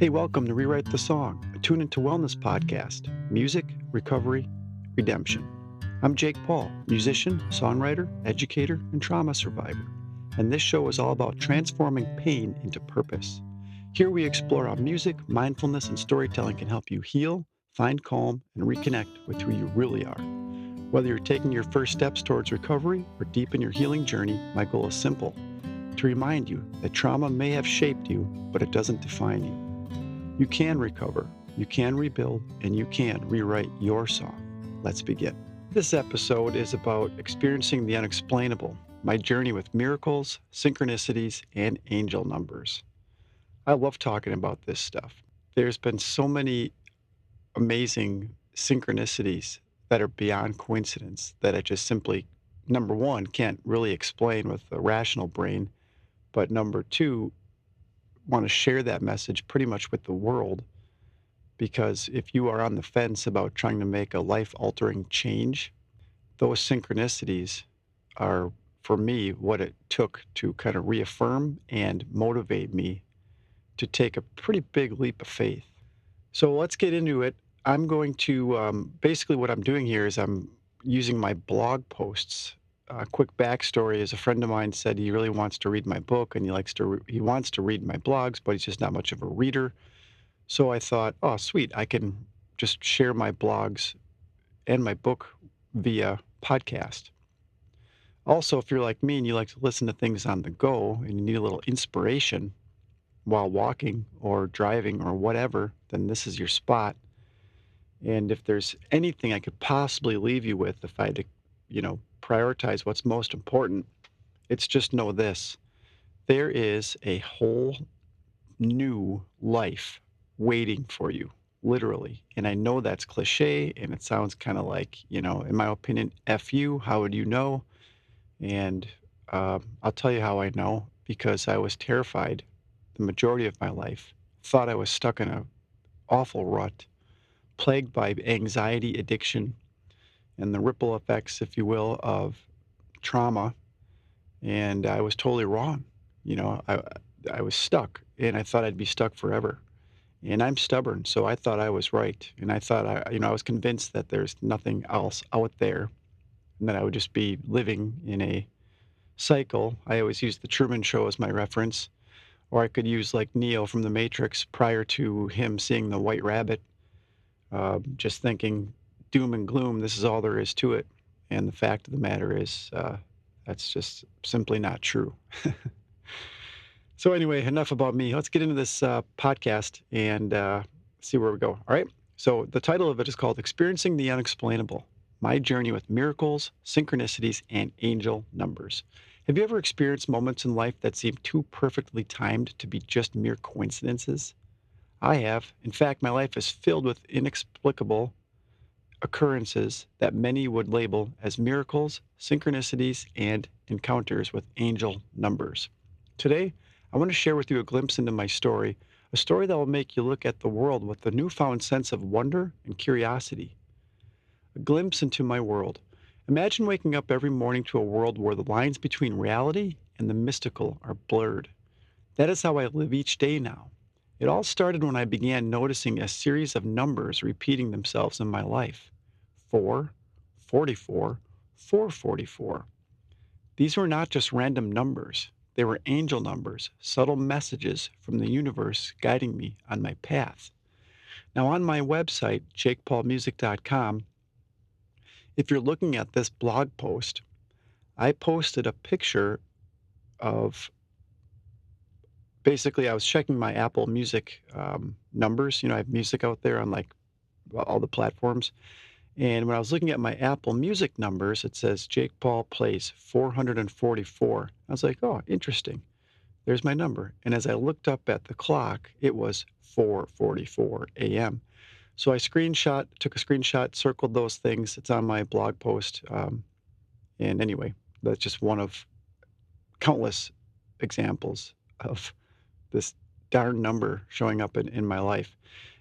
Hey, welcome to Rewrite the Song, a Tune Into Wellness podcast. Music, recovery, redemption. I'm Jake Paul, musician, songwriter, educator, and trauma survivor. And this show is all about transforming pain into purpose. Here we explore how music, mindfulness, and storytelling can help you heal, find calm, and reconnect with who you really are. Whether you're taking your first steps towards recovery or deep in your healing journey, my goal is simple: to remind you that trauma may have shaped you, but it doesn't define you. You can recover, you can rebuild, and you can rewrite your song. Let's begin. This episode is about experiencing the unexplainable, my journey with miracles, synchronicities, and angel numbers. I love talking about this stuff. There's been so many amazing synchronicities that are beyond coincidence that I just simply, number one, can't really explain with the rational brain, but number two, want to share that message pretty much with the world, because if you are on the fence about trying to make a life-altering change, those synchronicities are, for me, what it took to kind of reaffirm and motivate me to take a pretty big leap of faith. So let's get into it. I'm going to, basically what I'm doing here is I'm using my blog posts. A quick backstory is a friend of mine said he really wants to read my book and he wants to read my blogs, but he's just not much of a reader. So I thought, oh, sweet, I can just share my blogs and my book via podcast. Also, if you're like me and you like to listen to things on the go and you need a little inspiration while walking or driving or whatever, then this is your spot. And if there's anything I could possibly leave you with, if I had to, prioritize what's most important, it's just know this: there is a whole new life waiting for you, literally. And I know that's cliche and it sounds kind of like, in my opinion, F you, how would you know? And I'll tell you how I know: because I was terrified the majority of my life, thought I was stuck in a awful rut, plagued by anxiety, addiction, and the ripple effects, if you will, of trauma. And I was totally wrong. I was stuck, and I thought I'd be stuck forever. And I'm stubborn, so I thought I was right. And I thought I was convinced that there's nothing else out there, and that I would just be living in a cycle. I always use the Truman Show as my reference, or I could use like Neo from The Matrix prior to him seeing the White Rabbit, just thinking doom and gloom, this is all there is to it. And the fact of the matter is, that's just simply not true. So anyway, enough about me. Let's get into this podcast and see where we go. All right. So the title of it is called Experiencing the Unexplainable: My Journey with Miracles, Synchronicities, and Angel Numbers. Have you ever experienced moments in life that seem too perfectly timed to be just mere coincidences? I have. In fact, my life is filled with inexplicable occurrences that many would label as miracles, synchronicities, and encounters with angel numbers. Today, I want to share with you a glimpse into my story, a story that will make you look at the world with a newfound sense of wonder and curiosity. A glimpse into my world. Imagine waking up every morning to a world where the lines between reality and the mystical are blurred. That is how I live each day now. It all started when I began noticing a series of numbers repeating themselves in my life. 4, 44, 444. These were not just random numbers. They were angel numbers, subtle messages from the universe guiding me on my path. Now, on my website, jakepaulmusic.com, if you're looking at this blog post, I posted a picture of, basically, I was checking my Apple Music numbers. I have music out there on like all the platforms. And when I was looking at my Apple Music numbers, it says Jake Paul plays 444. I was like, oh, interesting. There's my number. And as I looked up at the clock, it was 4:44 a.m. So I took a screenshot, circled those things. It's on my blog post. And anyway, that's just one of countless examples of this darn number showing up in my life.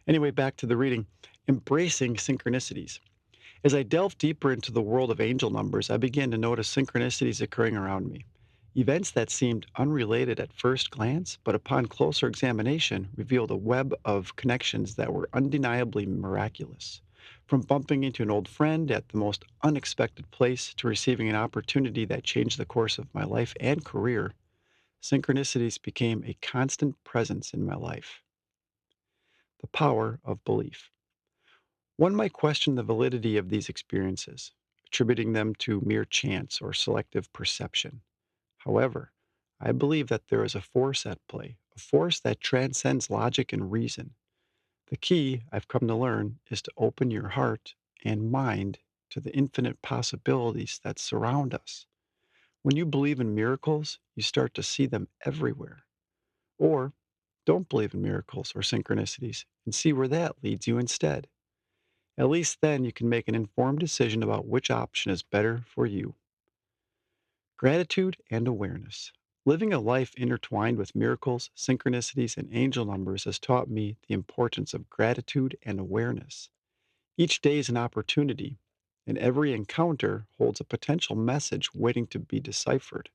Anyway, back to the reading. Embracing synchronicities. As I delved deeper into the world of angel numbers, I began to notice synchronicities occurring around me. Events that seemed unrelated at first glance, but upon closer examination revealed a web of connections that were undeniably miraculous. From bumping into an old friend at the most unexpected place to receiving an opportunity that changed the course of my life and career, synchronicities became a constant presence in my life. The power of belief. One might question the validity of these experiences, attributing them to mere chance or selective perception. However, I believe that there is a force at play, a force that transcends logic and reason. The key, I've come to learn, is to open your heart and mind to the infinite possibilities that surround us. When you believe in miracles, you start to see them everywhere. Or don't believe in miracles or synchronicities and see where that leads you instead. At least then you can make an informed decision about which option is better for you. Gratitude and awareness. Living a life intertwined with miracles, synchronicities, and angel numbers has taught me the importance of gratitude and awareness. Each day is an opportunity, and every encounter holds a potential message waiting to be deciphered.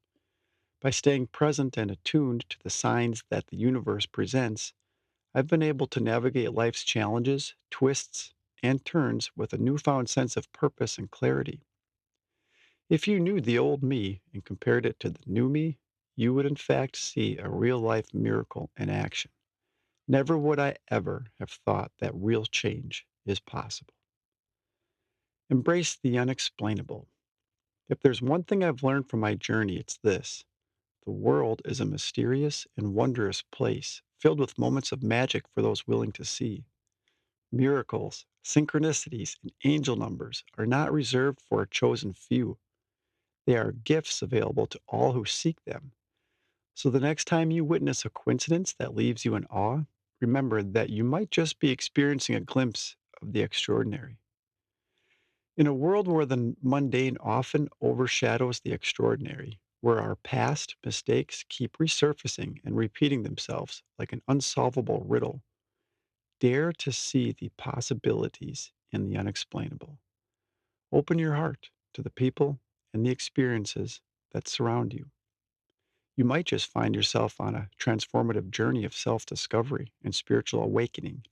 By staying present and attuned to the signs that the universe presents, I've been able to navigate life's challenges, twists, and turns with a newfound sense of purpose and clarity. If you knew the old me and compared it to the new me, you would in fact see a real life miracle in action. Never would I ever have thought that real change is possible. Embrace the unexplainable. If there's one thing I've learned from my journey, it's this: the world is a mysterious and wondrous place filled with moments of magic for those willing to see. Miracles, synchronicities, and angel numbers are not reserved for a chosen few. They are gifts available to all who seek them. So the next time you witness a coincidence that leaves you in awe, remember that you might just be experiencing a glimpse of the extraordinary. In a world where the mundane often overshadows the extraordinary, where our past mistakes keep resurfacing and repeating themselves like an unsolvable riddle, dare to see the possibilities in the unexplainable. Open your heart to the people and the experiences that surround you. You might just find yourself on a transformative journey of self discovery and spiritual awakening,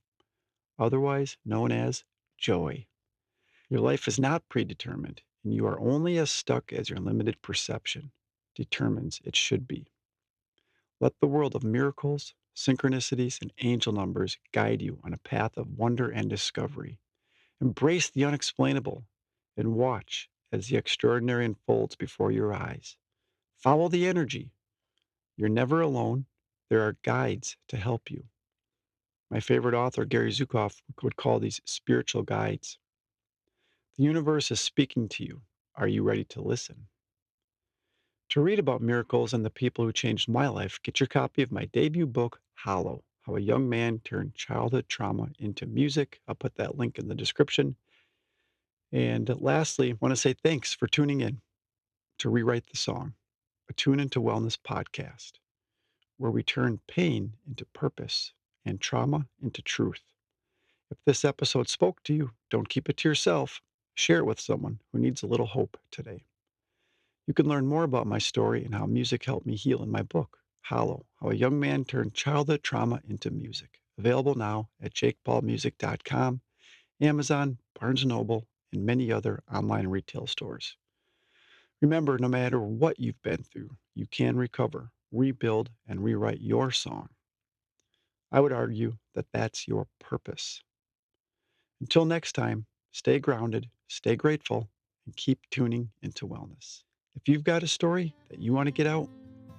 otherwise known as joy. Your life is not predetermined, and you are only as stuck as your limited perception determines it should be. Let the world of miracles, synchronicities, and angel numbers guide you on a path of wonder and discovery. Embrace the unexplainable and watch as the extraordinary unfolds before your eyes. Follow the energy. You're never alone. There are guides to help you. My favorite author, Gary Zukav, would call these spiritual guides. The universe is speaking to you. Are you ready to listen? To read about miracles and the people who changed my life, get your copy of my debut book, Hollow: How a Young Man Turned Childhood Trauma into Music. I'll put that link in the description. And lastly, I want to say thanks for tuning in to Rewrite the Song, a Tune Into Wellness podcast, where we turn pain into purpose and trauma into truth. If this episode spoke to you, don't keep it to yourself. Share it with someone who needs a little hope today. You can learn more about my story and how music helped me heal in my book, Hollow: How a Young Man Turned Childhood Trauma into Music. Available now at jakepaulmusic.com, Amazon, Barnes& Noble, and many other online retail stores. Remember, no matter what you've been through, you can recover, rebuild, and rewrite your song. I would argue that that's your purpose. Until next time, stay grounded, stay grateful, and keep tuning into wellness. If you've got a story that you want to get out,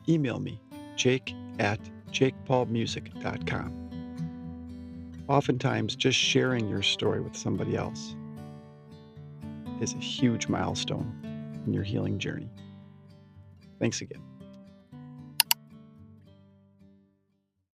email me, jake@jakepaulmusic.com. Oftentimes, just sharing your story with somebody else is a huge milestone in your healing journey. Thanks again.